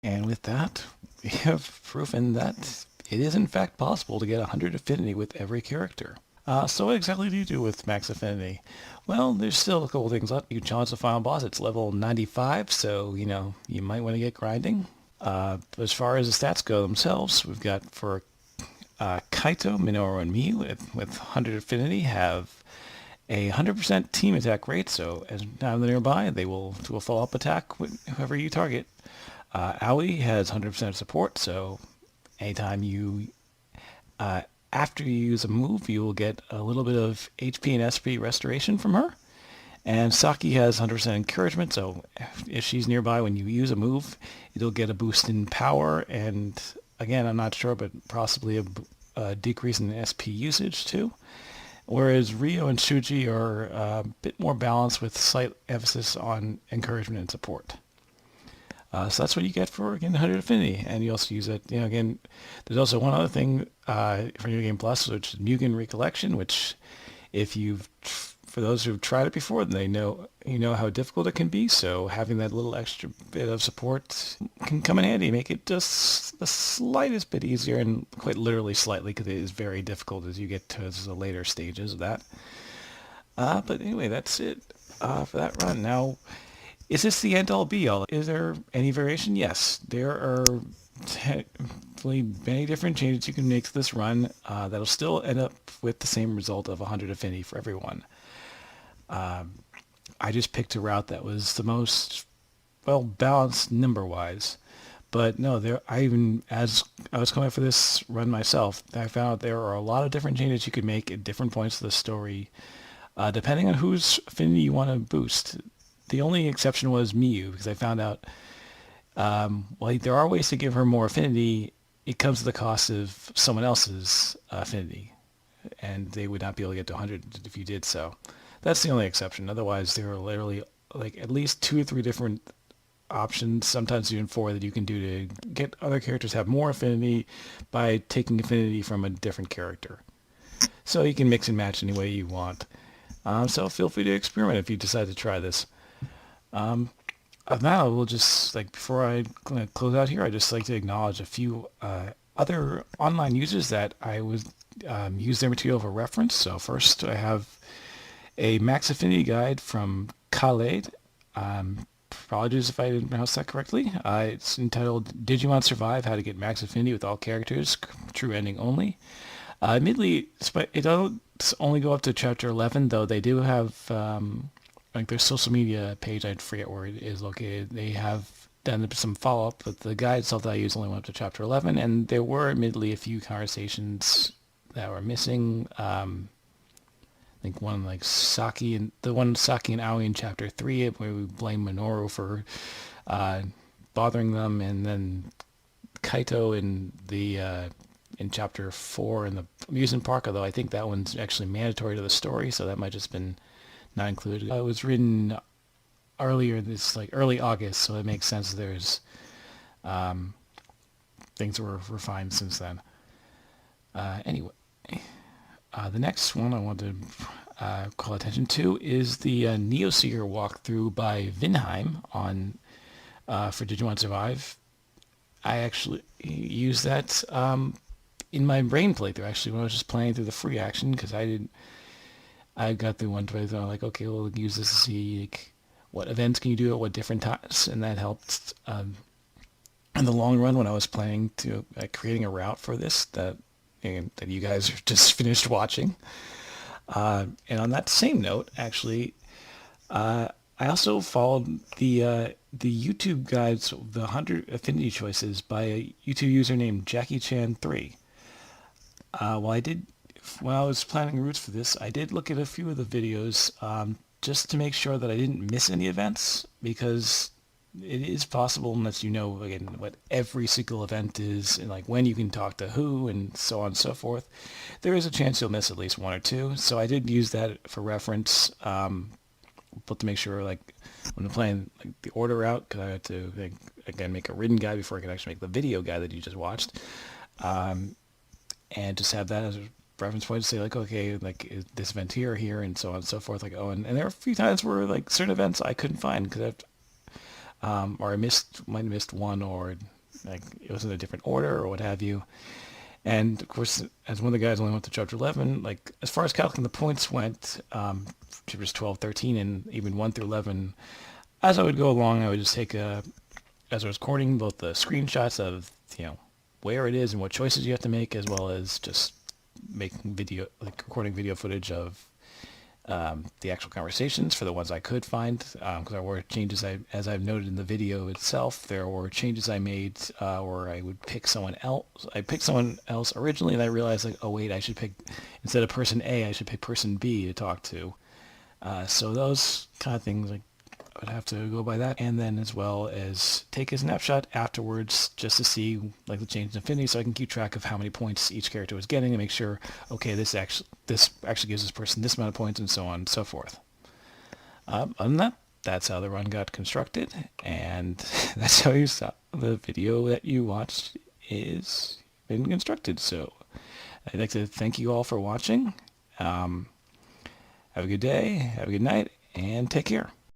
And with that, we have proven that it is in fact possible to get 100 affinity with every character. So what exactly do you do with max affinity? Well, there's still a couple things left. You challenge the final boss. It's level 95, so, you might want to get grinding. As far as the stats go themselves, we've got for Kaito, Minoru, and me with 100 affinity have a 100% team attack rate, so as now they're nearby, they will do a follow-up attack with whoever you target. Aoi has 100% support, so anytime uh, after you use a move, you will get a little bit of HP and SP restoration from her. And Saki has 100% encouragement, so if she's nearby when you use a move, it'll get a boost in power, and again, I'm not sure, but possibly a decrease in SP usage too. Whereas Rio and Shuuji are a bit more balanced with slight emphasis on encouragement and support. So that's what you get for, again, 100 Affinity. And you also use it, again, there's also one other thing for New Game Plus, which is Mugen Recollection, which for those who've tried it before, they know how difficult it can be. So having that little extra bit of support can come in handy, make it just the slightest bit easier, and quite literally slightly, because it is very difficult as you get to the later stages of that. But anyway, that's it for that run. Now, is this the end all be all? Is there any variation? Yes, there are technically many different changes you can make to this run that'll still end up with the same result of 100 affinity for everyone. I just picked a route that was the most well balanced number-wise. But no, as I was coming up for this run myself, I found out there are a lot of different changes you could make at different points of the story, depending on whose affinity you want to boost. The only exception was Miyu, because I found out, while there are ways to give her more affinity, it comes at the cost of someone else's affinity, and they would not be able to get to 100 if you did so. That's the only exception. Otherwise, there are literally like at least 2 or 3 different options, sometimes even 4, that you can do to get other characters to have more affinity by taking affinity from a different character. So you can mix and match any way you want. So feel free to experiment if you decide to try this. Now we'll just, before I close out here, I'd just like to acknowledge a few other online users that I would use their material for reference. So first I have a Max Affinity guide from Khaled. Apologies if I didn't pronounce that correctly. It's entitled Digimon Survive, How to Get Max Affinity with All Characters, True Ending Only. Admittedly, it doesn't only go up to chapter 11, though they do have, their social media page, I forget where it is located, they have done some follow-up, but the guide itself that I used only went up to chapter 11, and there were admittedly a few conversations that were missing. I think Saki and Aoi in chapter 3, where we blame Minoru for bothering them, and then Kaito in chapter 4 in the amusement park, although I think that one's actually mandatory to the story, so that might just been not included. It was written earlier this early August, so it makes sense there's things were refined since then. Anyway, the next one I want to call attention to is the Neoseeker walkthrough by Vinheim on for Digimon Survive. I actually used that in my brain playthrough, actually, when I was just playing through the free action, because I got through one playthrough, I'm like, okay, we'll use this to see what events can you do at what different times, and that helped in the long run when I was planning to creating a route for this that you guys just finished watching. And on that same note, actually, I also followed the YouTube guides, the 100 affinity choices by a YouTube user named JackieChan3. When I was planning routes for this, I did look at a few of the videos just to make sure that I didn't miss any events, because it is possible, unless you know, again, what every single event is, and when you can talk to who, and so on and so forth, there is a chance you'll miss at least 1 or 2. So I did use that for reference, but to make sure, when I'm playing the order route, because I had to, again, make a written guide before I could actually make the video guide that you just watched, and just have that as a reference point to say, okay, is this event here, and so on and so forth. And there are a few times where, certain events I couldn't find, because or might have missed one, or like it was in a different order or what have you. And of course, as one of the guys only went to chapter 11, like as far as calculating the points went, chapters 12, 13, and even 1 through 11, as I would go along, I would just take as I was recording, both the screenshots of, where it is and what choices you have to make, as well as just making video, like recording video footage of the actual conversations for the ones I could find, because there were changes, as I've noted in the video itself, there were changes I made where I would pick someone else. I picked someone else originally, and I realized, like, oh wait, I should pick, instead of person A, I should pick person B to talk to. So those kind of things, like, I would have to go by that, and then as well as take a snapshot afterwards just to see like the change in affinity, so I can keep track of how many points each character was getting and make sure, okay, this actually gives this person this amount of points, and so on and so forth. Other than that, that's how the run got constructed, and that's how you saw the video that you watched is been constructed. So I'd like to thank you all for watching. Have a good day, have a good night, and take care.